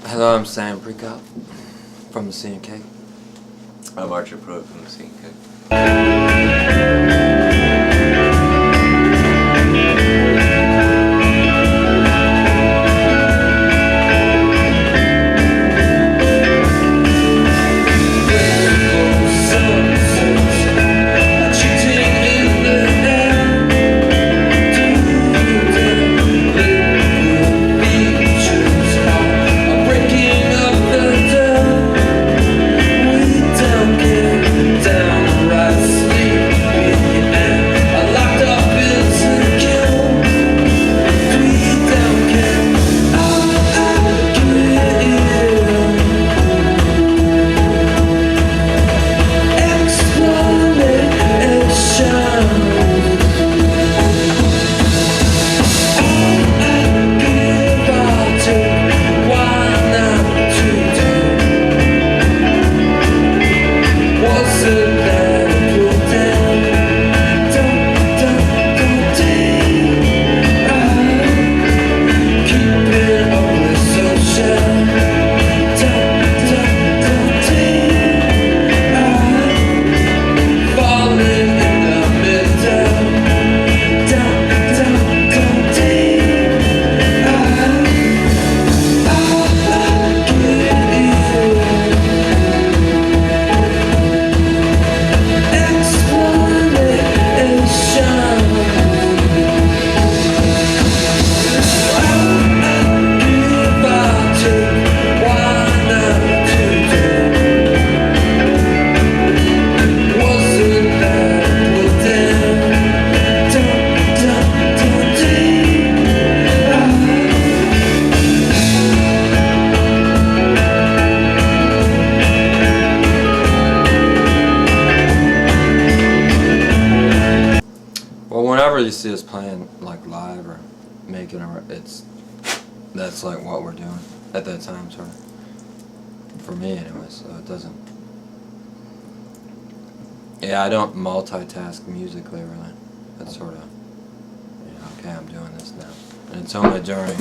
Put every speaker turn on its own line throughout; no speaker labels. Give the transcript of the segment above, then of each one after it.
Hello, I'm Sam Prekop from the C&K.
I'm Archer Prewitt from the C&K.
Whenever you see us playing like live or making that's like what we're doing at that time, sort of. For me anyway, so it doesn't. Yeah, I don't multitask musically really. It's sort of, okay, I'm doing this now. And it's only during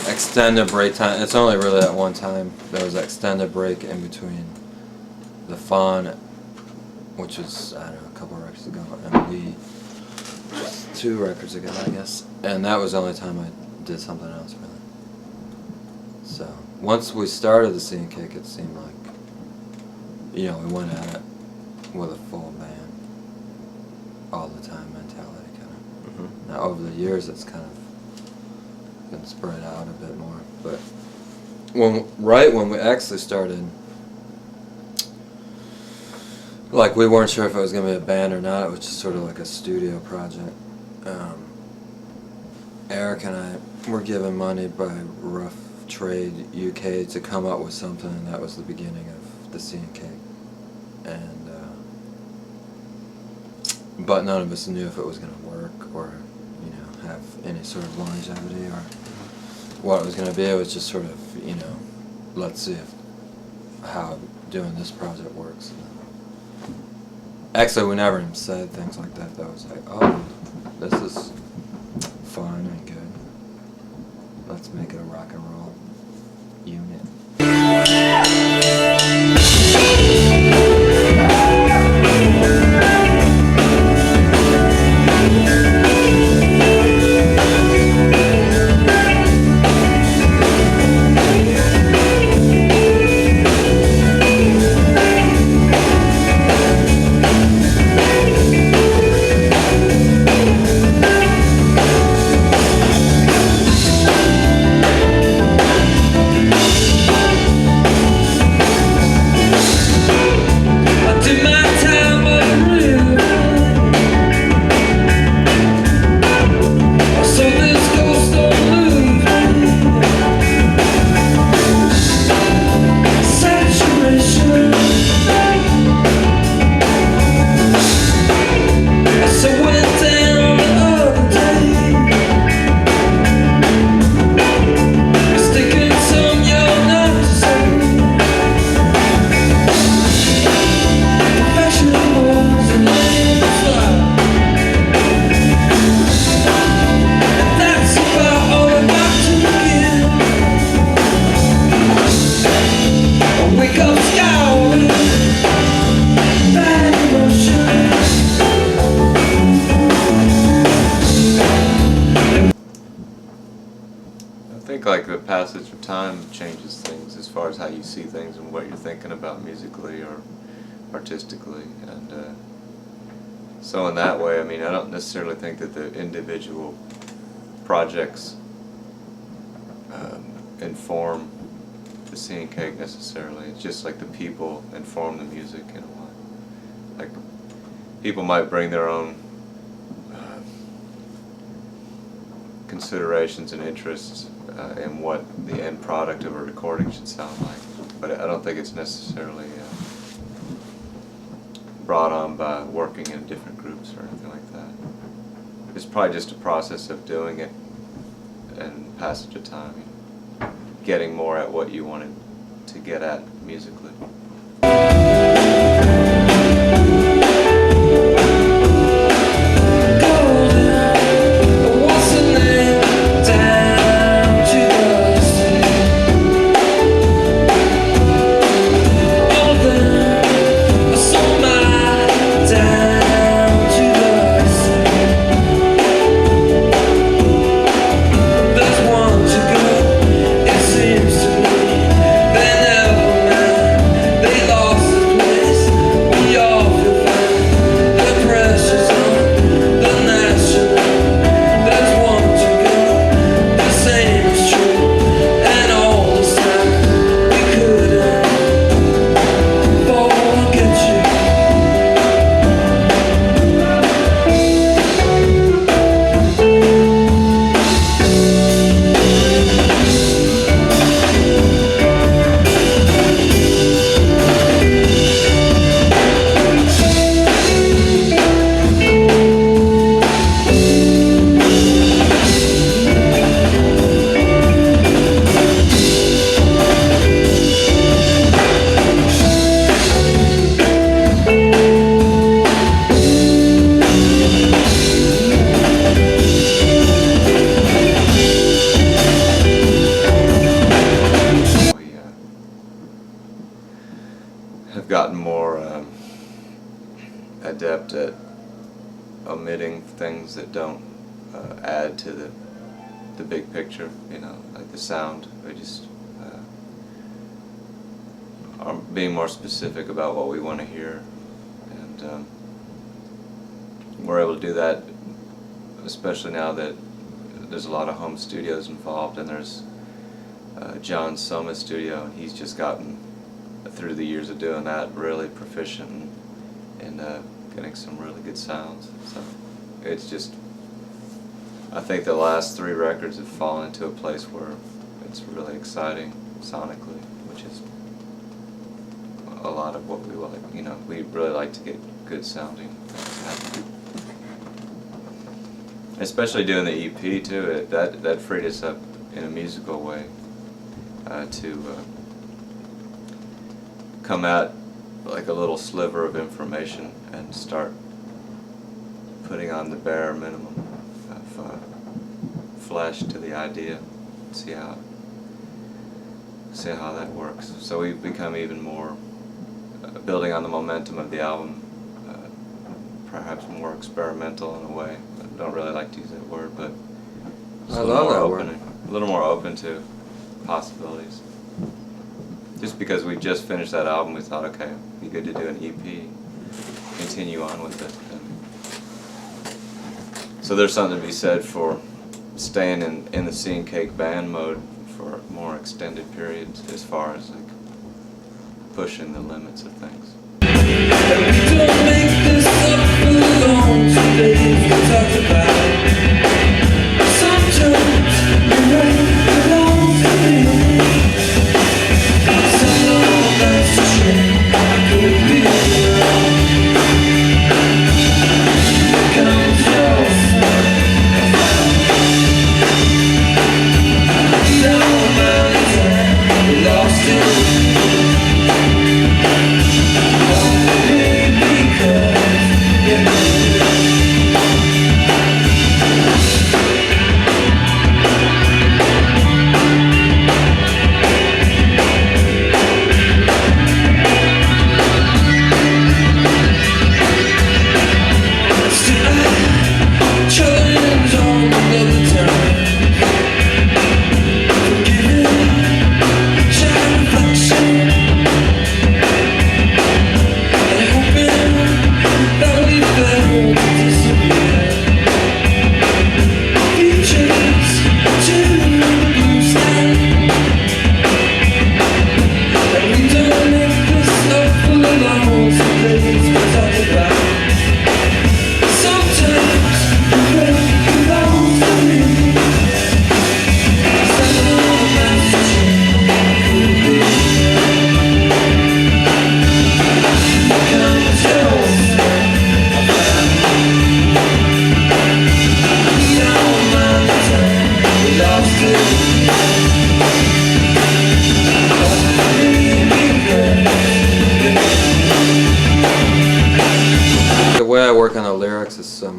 extended break time. It's only really at one time there was an extended break in between the Fawn, which was, I don't know, a couple of records ago, and we. 2 records ago, I guess, and that was the only time I did something else really. So once we started the C&K, it seemed like, we went at it with a full band, all the time mentality kind of.
Mm-hmm.
Now over the years, it's kind of been spread out a bit more, but right when we actually started, like we weren't sure if it was gonna be a band or not. It was just sort of like a studio project. Eric and I were given money by Rough Trade UK to come up with something, and that was the beginning of the C&K. And but none of us knew if it was going to work or have any sort of longevity or what it was going to be. It was just sort of let's see how doing this project works. Actually, we never even said things like that. That was like, oh, this is fun and good. Let's make it a rock and roll unit.
think like the passage of time changes things as far as how you see things and what you're thinking about musically or artistically, and so in that way, I mean, I don't necessarily think that the individual projects inform the Scene Cake necessarily. It's just like the people inform the music in a way. Like people might bring their own considerations and interests in what the end product of a recording should sound like, but I don't think it's necessarily brought on by working in different groups or anything like that. It's probably just a process of doing it and passage of time, you know, getting more at what you wanted to get at musically. Have gotten more adept at omitting things that don't add to the big picture, you know, like the sound. We just are being more specific about what we want to hear, and we're able to do that, especially now that there's a lot of home studios involved, and there's John's Soma studio, and he's just gotten, through the years of doing that, really proficient in getting some really good sounds. So it's just, I think the last 3 records have fallen into a place where it's really exciting sonically, which is a lot of what we like. You know, we really like to get good sounding things. Especially doing the EP too, that freed us up in a musical way to come at like a little sliver of information and start putting on the bare minimum of flesh to the idea, see how that works. So we've become even more building on the momentum of the album, perhaps more experimental in a way. I don't really like to use that word, but
I love that word.
A little more open to possibilities. Just because we just finished that album, we thought, okay, it'd be good to do an EP, continue on with it. And so there's something to be said for staying in the Scene Cake band mode for more extended periods, as far as like pushing the limits of things.
Don't make this up alone today. You talked about sometimes you won't belong to me. So that's true. I could be wrong. Here comes your son. No amount of time lost in because you're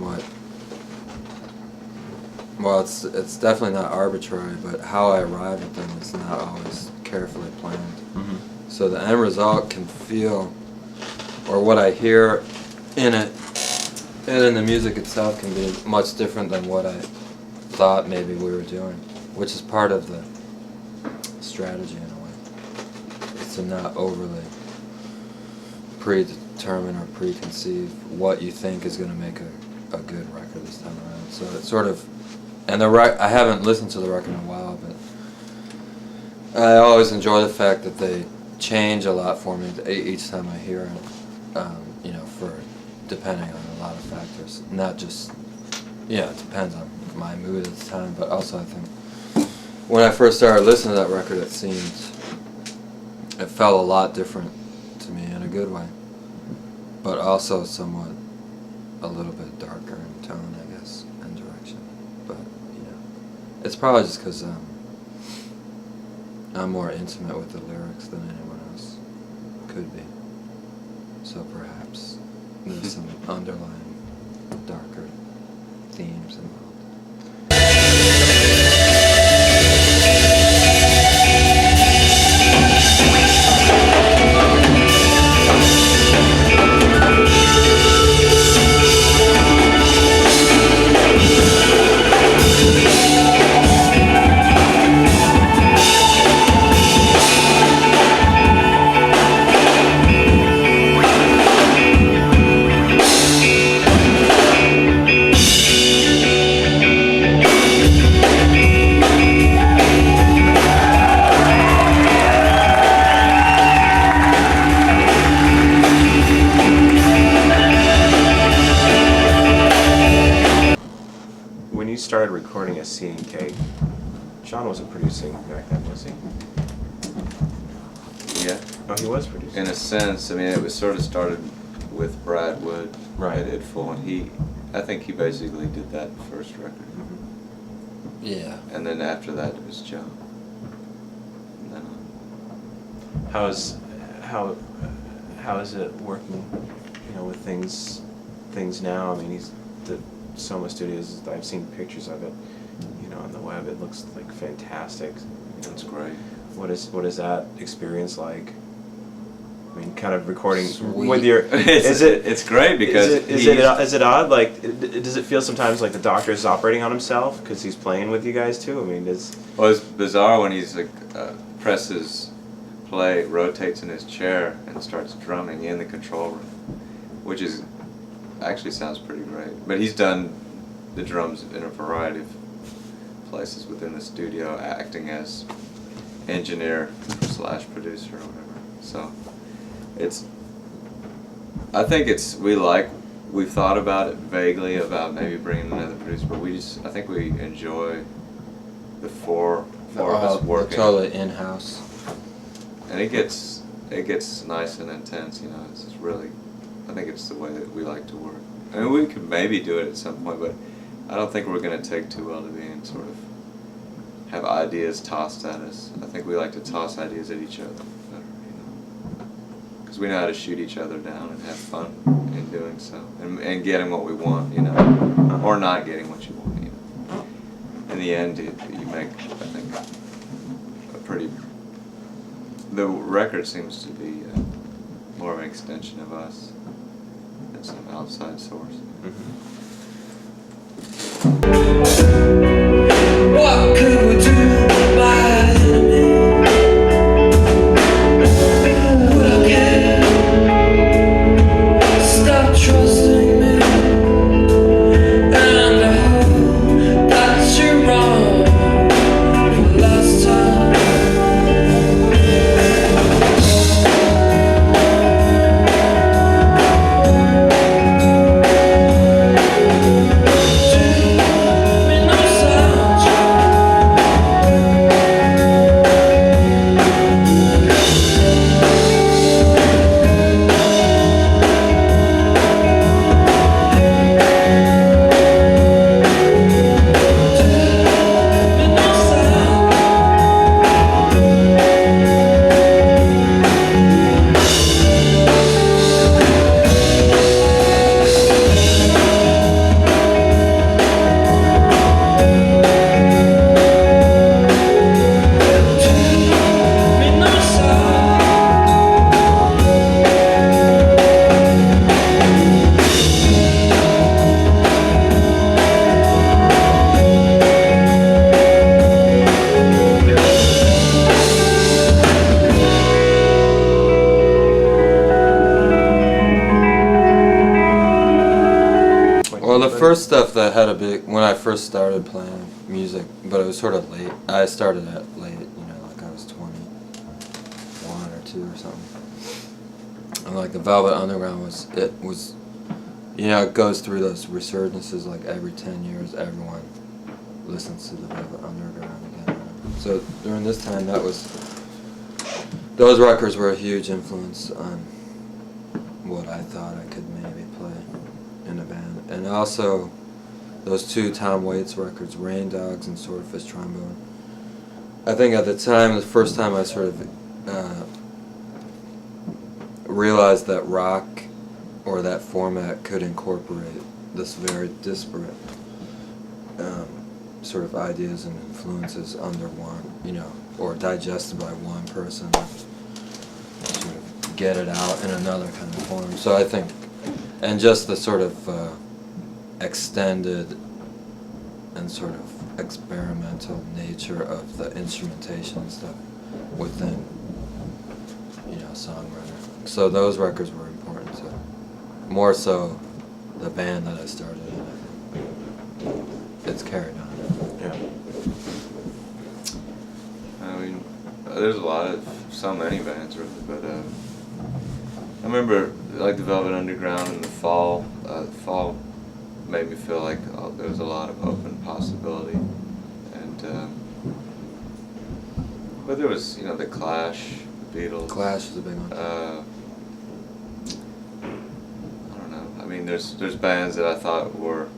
somewhat. Well, it's definitely not arbitrary, but how I arrive at them is not always carefully planned. So the end result can feel, or what I hear in it, and in the music itself can be much different than what I thought maybe we were doing, which is part of the strategy in a way. It's to not overly predetermine or preconceive what you think is going to make a good record this time around. So it's sort of, and I haven't listened to the record in a while, but I always enjoy the fact that they change a lot for me each time I hear it, you know, for depending on a lot of factors, not just, yeah, it depends on my mood at the time, but also I think when I first started listening to that record, it felt a lot different to me in a good way, but also somewhat a little bit darker in tone, I guess, and direction. But you know, it's probably just because I'm more intimate with the lyrics than anyone else could be. So perhaps there's some underlying darker themes involved.
When you started recording a C&K, Sean wasn't producing back then, was he?
Yeah.
Oh, he was producing.
In a sense, I mean, it was sort of started with Brad Wood at Idful, and I think he basically did that first record.
Yeah.
And then after that, it was Joe. And then
How is it working, you know, with things now? I mean, the Soma Studios, I've seen pictures of it, you know, on the web. It looks like fantastic. You know,
it's great.
What is that experience like? I mean, kind of recording
Sweet.
with your.
It's great because
is it odd? Like, does it feel sometimes like the Doctor is operating on himself because he's playing with you guys too? I mean,
well, it's bizarre when he's like presses play, rotates in his chair, and starts drumming in the control room, which is actually sounds pretty great. But he's done the drums in a variety of places within the studio, acting as engineer / producer or whatever. So we've thought about it vaguely about maybe bringing another producer, but I think we enjoy the four of us working.
Totally in-house.
And it gets nice and intense, you know. It's just really, I think it's the way that we like to work. I mean, we could maybe do it at some point, but I don't think we're going to take too well to being sort of have ideas tossed at us. I think we like to toss ideas at each other better, you know, because we know how to shoot each other down and have fun in doing so, and getting what we want, you know, or not getting what you want, you know. In the end, you make, I think, the record seems to be more of an extension of us than some outside source.
What could we do by enemy? Would I care? Stop trusting me, and I hope that you're wrong for the last time.
stuff that had a big, when I first started playing music, but it was sort of late. I started at late, you know, like I was 21 or 2 or something. And like the Velvet Underground was, you know, it goes through those resurgences like every 10 years, everyone listens to the Velvet Underground again. So during this time, those records were a huge influence on what I thought I could maybe play in a band. And also, those 2 Tom Waits records, Rain Dogs and Swordfish Trombone. I think at the time, the first time I sort of realized that rock or that format could incorporate this very disparate sort of ideas and influences under one, you know, or digested by one person, sort of get it out in another kind of form. So I think, and just the sort of extended and sort of experimental nature of the instrumentation and stuff within, you know, songwriter. So those records were important to, more so the band that I started in. It's carried on.
Yeah.
I mean, there's so many bands really, but I remember like the Velvet Underground in the fall. The fall made me feel like there was a lot of open possibility, and but there was, you know, the Clash, the Beatles.
Clash is a big one.
I don't know. I mean, there's bands that I thought were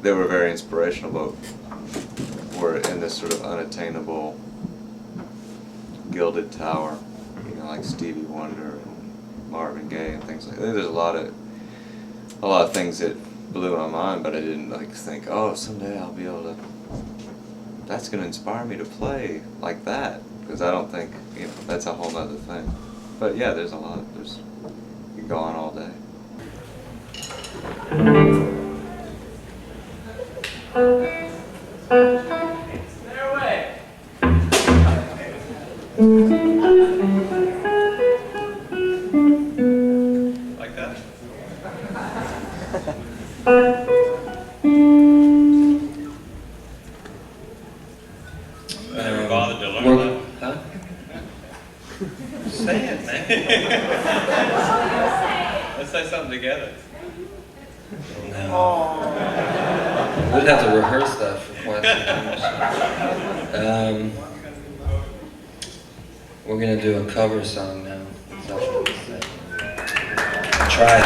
very inspirational, but were in this sort of unattainable gilded tower, you know, like Stevie Wonder and Marvin Gaye and things like that. There's a lot of things that blew my mind, but I didn't like think, oh, someday I'll be able to. That's going to inspire me to play like that, because I don't think, you know, that's a whole other thing. But yeah, there's a lot. You can go on all day. Like that?
Never bothered to learn that.
Huh?
Say it, man. Let's say something together.
No. We'd have to rehearse that for quite some time. We're gonna do a cover song now. That's what we said. Try it.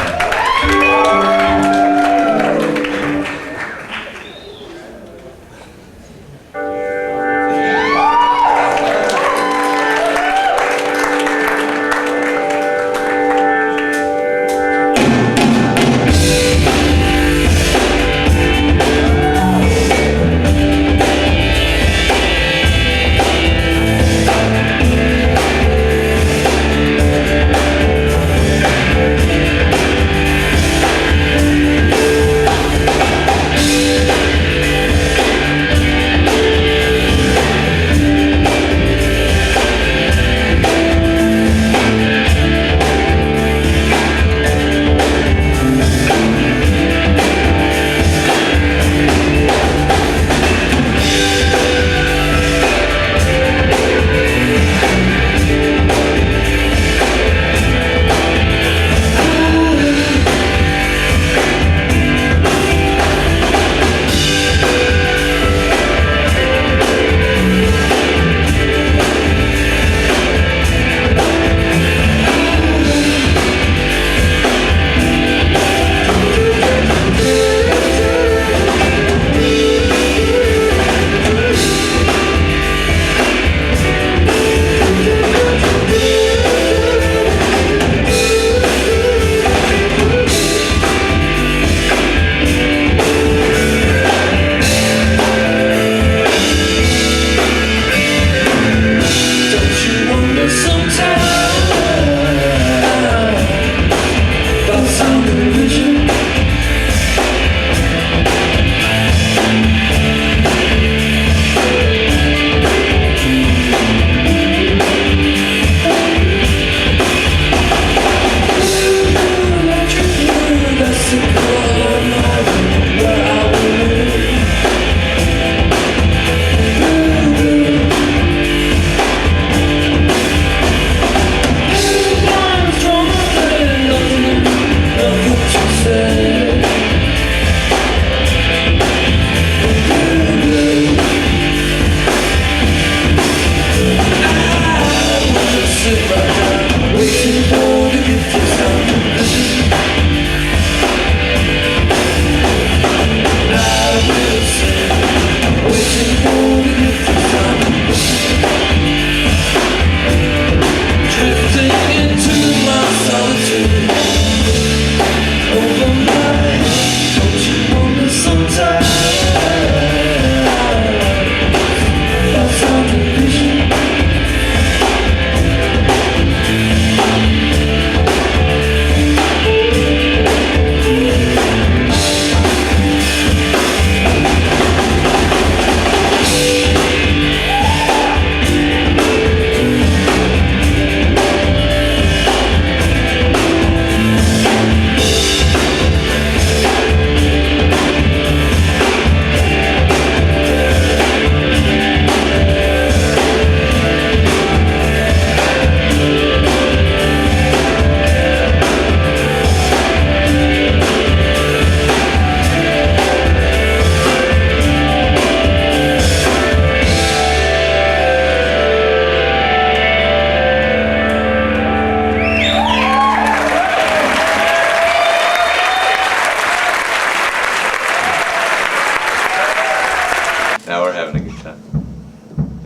having a good time.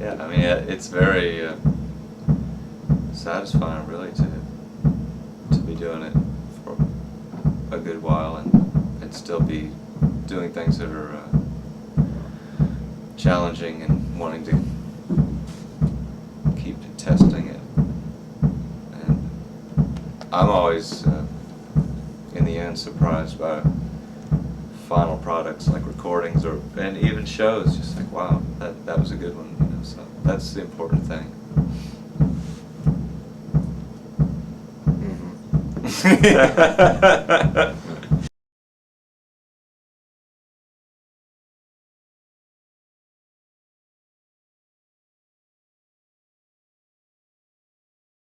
Yeah, I mean, it's very satisfying, really, to be doing it for a good while and still be doing things that are challenging and wanting to keep testing it. And I'm always, in the end, surprised by final products like recordings and even shows. Just like, wow, that was a good one. You know, so that's the important thing.
Mm-hmm.